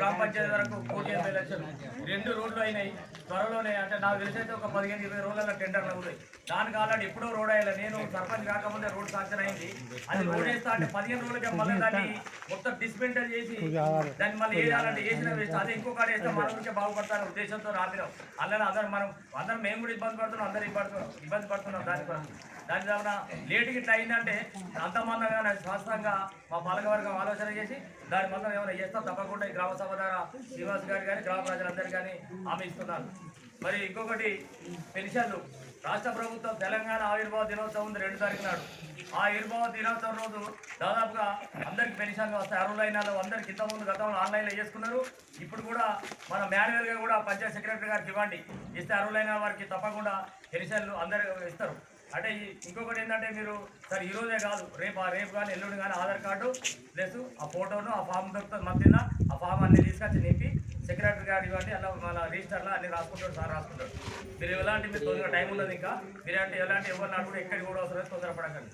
గ్రామ పంచాయతీ వరకు 1,80,00,000 లక్షలు 2 రోడ్లు అయినాయి త్వరలోనే. అంటే నాకు తెలిసైతే ఒక 15-20 రోజుల టెండర్లు అవుతాయి. దానికి ఆల్రెడీ ఎప్పుడో రోడ్ అయ్యాలి. నేను సర్పంచ్ కాకముందే రోడ్ శాంక్షన్ అయింది. అది రోడ్ వేస్తా అంటే 15 రోజులకే మళ్ళీ దాన్ని మొత్తం డిస్మెంటల్ చేసి దాన్ని మళ్ళీ వేయాలంటే వేసిన వేస్ట్. అదే ఇంకో కాడ వేస్తే మన ఊరికే బాగుపడతారు ఉద్దేశంతో రాపినాం. అలానే అందరం మేము కూడా ఇబ్బంది పడుతున్నాం, అందరూ ఇబ్బంది పడుతున్నాం. దాని వలన లేటుకి ఇట్లా అయిందంటే అంతమందంగా శాస్త్రంగా మా పాలకవర్గం ఆలోచన చేసి దాని మొత్తం ఏమైనా చేస్తాం తప్పకుండా ఈ గ్రామ సభ ద్వారా శ్రీనివాస్ గారు కానీ గ్రామ ప్రజలందరూ కానీ హామీ ఇస్తున్నారు. మరి ఇంకొకటి పెన్షన్లు రాష్ట్ర ప్రభుత్వం తెలంగాణ ఆవిర్భావ దినోత్సవం 2 తారీఖు నాడు ఆ ఆవిర్భావ దినోత్సవం రోజు దాదాపుగా అందరికి పెన్షన్లు వస్తాయి. అర్హులైన అందరికి ఇంతకుముందు గతంలో ఆన్లైన్లో చేసుకున్నారు. ఇప్పుడు కూడా మన మాన్యువల్గా కూడా పంచాయత్ సెక్రటరీ గారికి ఇవ్వండి, ఇస్తే అర్హులైన వారికి తప్పకుండా పెన్షన్లు అందరూ ఇస్తారు. అంటే ఇంకొకటి ఏంటంటే మీరు సరే ఈరోజే కాదు రేపు కానీ ఎల్లుండి కానీ ఆధార్ కార్డు ప్లస్ ఆ ఫోటోను ఆ ఫామ్ దొరుకుతుంది మధ్యన ఆ ఫామ్ అన్ని తీసుకొచ్చి నింపి సెక్రటరీ గారు ఇవ్వండి. అలా మన రిజిస్టర్లో అన్ని రాసుకుంటాడు, సార్ రాసుకుంటాడు. మీరు ఎలాంటి మీరు తొందరగా టైం ఉన్నది, ఇంకా మీరు అంటే ఎలాంటి ఎవరినాడు కూడా ఎక్కడికి కూడా అవసరం తొందరపడకండి.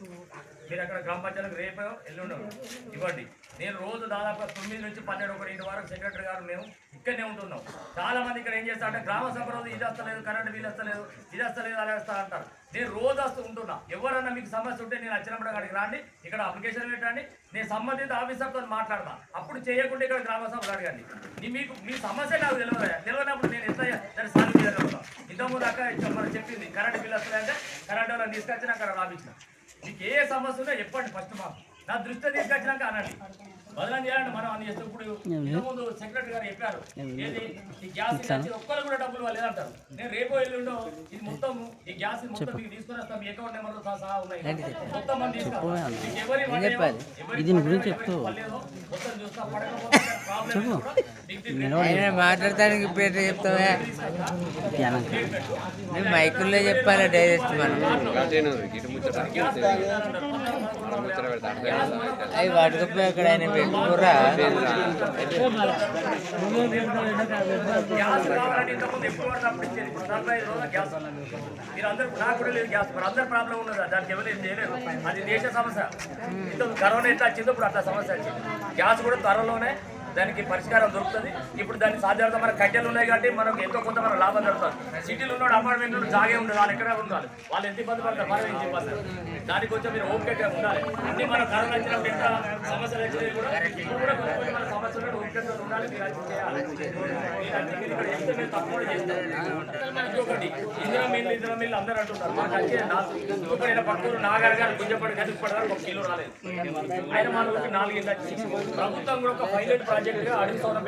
మీరు అక్కడ గ్రామ పంచాయతీకి రేపు ఎల్లుండి ఇవ్వండి. నేను రోజు దాదాపు 9 నుంచి 12 వరకు సెక్రటరీ గారు మేము ఇక్కడనే ఉంటున్నాం. చాలా మంది ఇక్కడ ఏం చేస్తారంటే గ్రామ సభ రోజు ఇది వస్తలేదు, కరెంట్ బిల్ వస్తలేదు, ఇది వస్తలేదు, అలా వస్తా అంటారు. నేను రోజు వస్తూ ఉంటున్నా. ఎవరన్నా మీకు సమస్య ఉంటే నేను వచ్చినప్పుడు అక్కడికి రండి, ఇక్కడ అప్లికేషన్ పెట్టండి, నేను సంబంధిత ఆఫీసర్తో మాట్లాడతా. అప్పుడు చేయకుండా ఇక్కడ గ్రామ సభలు అడగండి. మీ సమస్య నాకు తెలియనప్పుడు నేను ఎంత దాన్ని సాల్వ్ చేయగలుగుతాను. ఇంతకుముందు అక్క మనం చెప్పింది కరెంట్ బిల్ వస్తుందంటే కరెంట్ వాళ్ళని తీసుకొచ్చిన అక్కడ రాపించిన. మీకు ఏ సమస్య ఉందో చెప్పండి, ఫస్ట్ మాకు నా దృష్టి తీసుకొచ్చినాక అనండి. బదలం చేయాలంటే మనం అన్ని చేస్తాం. ఇప్పుడు ఇంతకుముందు సెక్రటరీ గారు చెప్పారు ఏది ఈ గ్యాస్ ఒక్కరు కూడా డబ్బులు వాళ్ళు లేదంటారు. నేను రేపో ఎల్లుండో ఇది మొత్తం ఈ గ్యాస్ మొత్తం మీకు తీసుకుని వస్తాం. మీ అకౌంట్ నెంబర్తో సహా ఉన్నాయి మొత్తం మనం తీసుకుంటాం. మొత్తం చూస్తా మాట్లాడటానికి పేరు చెప్తావా? మైకుల్లో చెప్పాలి డైరెక్ట్ మనం. అవి వాటికి అక్కడ ఆయన పెట్టుకోరా. గ్యాస్ కావాలంటే ఇంతకుముందు ఎప్పుడు పడితే అప్పుడు ఇచ్చేది. ఇప్పుడు 45 రోజుల గ్యాస్ మీరందరూ నాకు కూడా లేదు గ్యాస్. మరి అందరు ప్రాబ్లం ఉన్నదా? దానికి ఎవరు ఏం చేయలేదు. అది దేశ సమస్య. ఇంత కరోనా ఎట్లా వచ్చిందో ఇప్పుడు అట్లా సమస్య వచ్చింది. గ్యాస్ కూడా త్వరలోనే దానికి పరిష్కారం దొరుకుతుంది. ఇప్పుడు దాన్ని సాధ్యత మన కట్టెలు ఉన్నాయి కాబట్టి మనకు ఎంతో కొంత మన లాభం జరుగుతుంది. సిటీలో ఉన్న అపార్ట్మెంట్ జాగే ఉండదు, వాళ్ళు ఎక్కడ ఉండాలి, వాళ్ళు ఎంత ఇబ్బంది పడతారు, మనం ఏం చెప్పాలి. దానికి కొంచెం మీరు ఓపికగా ఉండాలి. అన్ని మన కరోనా వచ్చినప్పుడు ఎంత సమస్యలు వచ్చినాయి కూడా ఇప్పుడు కూడా కొంచెం మన సమస్యలు ఓపికగా ఉండాలి. మీరు అది చేయాలి. మీరు ఇక్కడ చేస్తే మీరు తప్పకుండా చేస్తారు. ఇంకొకటి ఇందిరా మిల్లు అందరూ అంటున్నారు మనకు వచ్చే ఇంకొకటి పక్కూరు నాగారు గారు గుంజపడి కదిలిపడడానికి 1 కిలో రాలేదు. ఆయన మన ఊరికి 4 ఇళ్ళు వచ్చి ప్రభుత్వం కూడా ఒక పైలట్ ప్రాజెక్టుగా అడుగుతున్న